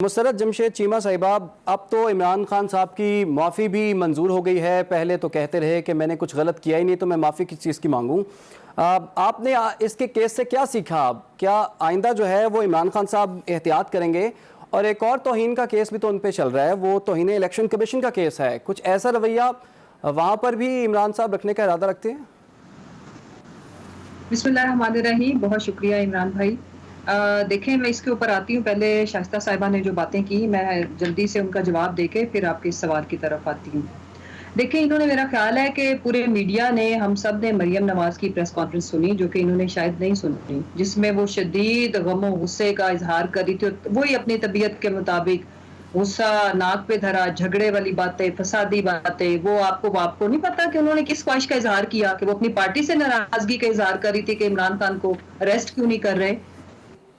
مسرت جمشید چیمہ صاحبہ، اب تو عمران خان صاحب کی معافی بھی منظور ہو گئی ہے۔ پہلے تو کہتے رہے کہ میں نے کچھ غلط کیا ہی نہیں تو میں معافی کس چیز کی مانگوں۔ آپ نے اس کے کیس سے کیا سیکھا؟ کیا آئندہ جو ہے وہ عمران خان صاحب احتیاط کریں گے؟ اور ایک اور توہین کا کیس بھی تو ان پہ چل رہا ہے، وہ توہین الیکشن کمیشن کا کیس ہے۔ کچھ ایسا رویہ وہاں پر بھی عمران صاحب رکھنے کا ارادہ رکھتے ہیں؟ بسم اللہ الرحمن الرحیم، بہت شکریہ عمران بھائی۔ دیکھیں، میں اس کے اوپر آتی ہوں۔ پہلے شائستہ صاحبہ نے جو باتیں کی، میں جلدی سے ان کا جواب دے کے پھر آپ کے سوال کی طرف آتی ہوں۔ دیکھیں، انہوں نے، میرا خیال ہے کہ پورے میڈیا نے، ہم سب نے مریم نواز کی پریس کانفرنس سنی، جو کہ انہوں نے شاید نہیں سنی، جس میں وہ شدید غم و غصے کا اظہار کر رہی تھی، وہی اپنی طبیعت کے مطابق غصہ ناک پہ دھرا، جھگڑے والی باتیں، فسادی باتیں۔ وہ آپ کو نہیں پتا کہ انہوں نے کس خواہش کا اظہار کیا، کہ وہ اپنی پارٹی سے ناراضگی کا اظہار کر رہی تھی کہ عمران خان کو اریسٹ کیوں نہیں کر رہے،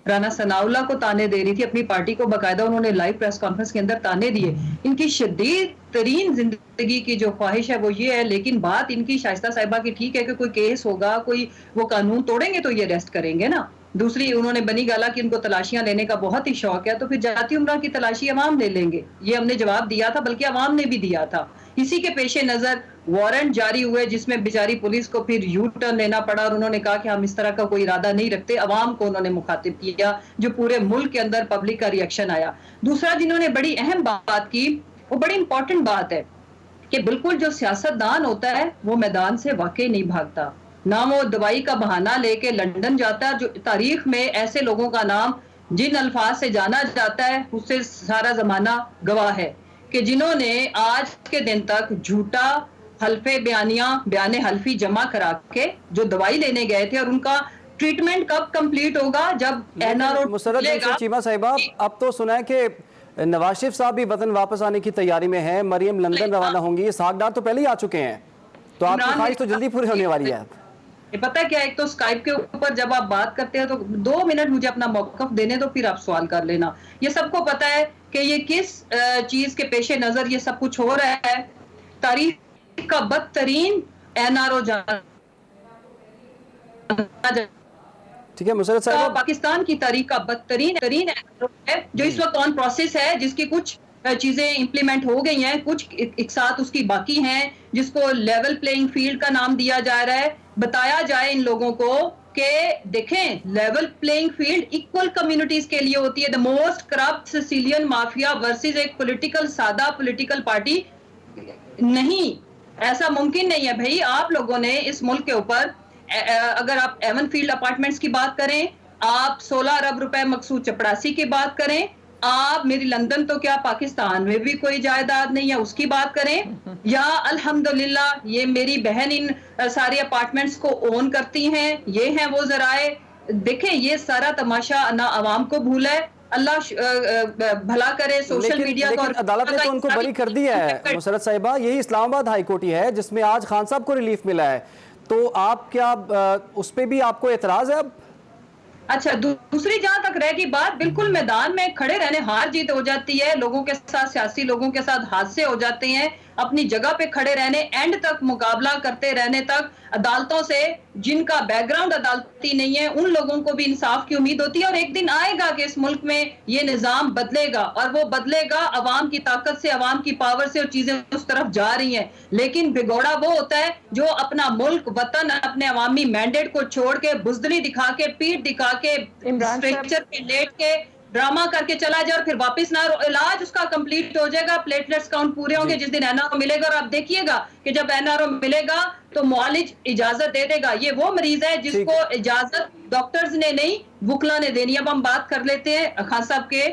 رانا ثناء اللہ کو تانے دے رہی تھی، اپنی پارٹی کو باقاعدہ انہوں نے لائیو پریس کانفرنس کے اندر تانے دیے۔ ان کی شدید ترین زندگی کی جو خواہش ہے وہ یہ ہے، لیکن بات ان کی شائستہ صاحبہ کی ٹھیک ہے کہ کوئی کیس ہوگا، کوئی وہ قانون توڑیں گے تو یہ اریسٹ کریں گے نا۔ دوسری، انہوں نے بنی گالا کہ ان کو تلاشیاں لینے کا بہت ہی شوق ہے، تو پھر جاتی عمرہ کی تلاشی عوام لے لیں گے۔ یہ ہم نے جواب دیا تھا، بلکہ عوام نے بھی دیا تھا۔ اسی کے پیش نظر وارنٹ جاری ہوئے، جس میں بیچاری پولیس کو پھر یو ٹرن لینا پڑا، اور انہوں نے کہا کہ ہم اس طرح کا کوئی ارادہ نہیں رکھتے۔ عوام کو انہوں نے مخاطب کیا، جو پورے ملک کے اندر پبلک کا ریئیکشن آیا۔ دوسرا، جنہوں نے بڑی اہم بات کی، وہ بڑی امپورٹنٹ بات ہے کہ بالکل جو سیاستدان ہوتا ہے وہ میدان سے واقعی نہیں بھاگتا، نہ وہ دوائی کا بہانہ لے کے لندن جاتا ہے۔ جو تاریخ میں ایسے لوگوں کا نام جن الفاظ سے جانا جاتا ہے، اس سے سارا زمانہ گواہ ہے، کہ جنہوں نے آج کے دن تک جھوٹا حلف بیان حلفی جمع کرا کے جو دوائی لینے گئے تھے، اور ان کا ٹریٹمنٹ کب کمپلیٹ ہوگا؟ جب این آر او مسرت جمشید چیمہ صاحبہ، اب تو سنا ہے کہ نواز شریف صاحب بھی وطن واپس آنے کی تیاری میں ہیں، مریم لندن روانہ ہوں گی، اسحاق ڈار تو پہلے ہی آ چکے ہیں، تو آپ کی خواہش تو جلدی پوری ہونے والی ہے۔ یہ پتہ کیا ہے، ایک تو اسکائپ کے اوپر جب آپ بات کرتے ہیں تو 2 منٹ مجھے اپنا موقف دینے تو پھر آپ سوال کر لینا۔ یہ سب کو پتہ ہے کہ یہ کس چیز کے پیش نظر یہ سب کچھ ہو رہا ہے۔ تاریخ کا بدترین این آر او ٹھیک ہے مسرت صاحب، پاکستان کی تاریخ کا بدترین ہے، جو اس وقت آن پروسیس ہے، جس کی کچھ چیزیں امپلیمنٹ ہو گئی ہیں، کچھ ایک ساتھ اس کی باقی ہیں، جس کو لیول پلینگ فیلڈ کا نام دیا جا رہا ہے۔ بتایا جائے ان لوگوں کو کہ دیکھیں، level playing field equal communities کے لیے ہوتی ہے۔ The most corrupt Sicilian mafia versus ایک پولیٹیکل، سادہ پولیٹیکل پارٹی نہیں، ایسا ممکن نہیں ہے بھائی۔ آپ لوگوں نے اس ملک کے اوپر، اگر آپ ایون فیلڈ اپارٹمنٹس کی بات کریں، آپ 16 ارب روپے مقصود چپڑاسی کی بات کریں، آپ میری لندن تو کیا پاکستان میں بھی کوئی جائیداد نہیں ہے اس کی بات کریں، یا الحمدللہ یہ میری بہن ان سارے اپارٹمنٹس کو اون کرتی ہیں، یہ ہیں وہ ذرائع۔ دیکھیں، یہ سارا تماشا نہ عوام کو بھولا ہے، اللہ بھلا کرے سوشل میڈیا کو۔ لیکن عدالت نے تو ان کو بری کر دیا ہے مسرت صاحبہ، یہی اسلام آباد ہائی کورٹ ہی ہے جس میں آج خان صاحب کو ریلیف ملا ہے، تو آپ کیا اس پہ بھی آپ کو اعتراض ہے اب؟ اچھا، دوسری جہاں تک رہ گی بات، بالکل میدان میں کھڑے رہنے ہار جیت ہو جاتی ہے، لوگوں کے ساتھ، سیاسی لوگوں کے ساتھ حادثے ہو جاتے ہیں، اپنی جگہ پہ کھڑے رہنے، اینڈ تک مقابلہ کرتے رہنے تک عدالتوں سے، جن کا بیک گراؤنڈ عدالتی نہیں ہے، ان لوگوں کو بھی انصاف کی امید ہوتی ہے، اور ایک دن آئے گا کہ اس ملک میں یہ نظام بدلے گا، اور وہ بدلے گا عوام کی طاقت سے، عوام کی پاور سے، اور چیزیں اس طرف جا رہی ہیں۔ لیکن بگوڑا وہ ہوتا ہے جو اپنا ملک، وطن، اپنے عوامی مینڈیٹ کو چھوڑ کے، بزدلی دکھا کے، پیٹ دکھا کے، اسٹرکچر پہ لیٹ کے، ڈرامہ کر کے چلا جائے، اور پھر واپس نہ، علاج اس کا کمپلیٹ ہو جائے گا، پلیٹلیٹس کاؤنٹ پورے ہوں گے، جس دن این آر او ملے گا، اور آپ دیکھیے گا کہ جب این آر او ملے گا تو معالج اجازت دے دے گا۔ یہ وہ مریض ہے جس کو اجازت ڈاکٹرز نے نہیں، وکلا نے دینی۔ اب ہم بات کر لیتے ہیں خان صاحب کے۔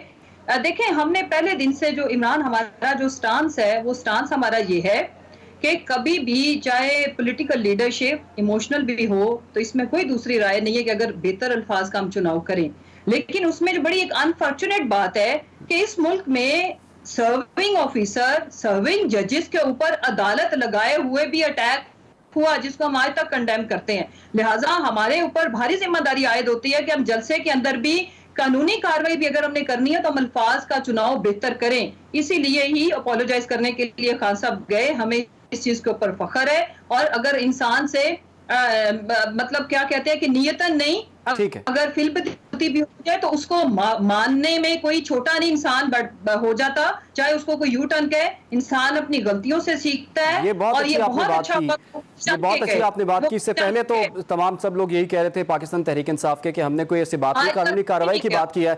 دیکھیں، ہم نے پہلے دن سے جو عمران، ہمارا جو سٹانس ہے، وہ سٹانس ہمارا یہ ہے کہ کبھی بھی، چاہے پولیٹیکل لیڈرشپ ایموشنل بھی ہو، تو اس میں کوئی دوسری رائے نہیں ہے کہ اگر بہتر الفاظ کا ہم چناؤ کریں، لیکن اس میں جو بڑی ایک انفارچونیٹ بات ہے کہ اس ملک میں سرونگ آفیسر، سرونگ ججز کے اوپر عدالت لگائے ہوئے بھی اٹیک ہوا، جس کو ہم آج تک کنڈیم کرتے ہیں۔ لہٰذا ہمارے اوپر بھاری ذمہ داری عائد ہوتی ہے کہ ہم جلسے کے اندر بھی قانونی کاروائی بھی اگر ہم نے کرنی ہے تو ہم الفاظ کا چناؤ بہتر کریں۔ اسی لیے ہی اپولوجائز کرنے کے لیے خان صاحب گئے، ہمیں اس چیز کے اوپر فخر ہے، اور اگر انسان سے مطلب کیا کہتے ہیں کہ نیتن نہیں، ٹھیک ہے۔ اگر فی البتی بھی ہو جائے تو اس کو ماننے میں کوئی چھوٹا نہیں انسان ہو جاتا، چاہے اس کو کوئی یو ٹرن کہے، انسان اپنی غلطیوں سے سیکھتا ہے، یہ بہت اور اچھی یہ آپ نے بہت بات اچھا کی، وقت یہ بہت اچھی آپ نے بات کی۔ اس سے پہلے تو وہ تمام سب لوگ یہی کہہ رہے تھے پاکستان تحریک انصاف کے کہ ہم نے کوئی ایسی بات نہیں، آج تک قانونی کارروائی نہیں کی کیا۔ بات کی ہے۔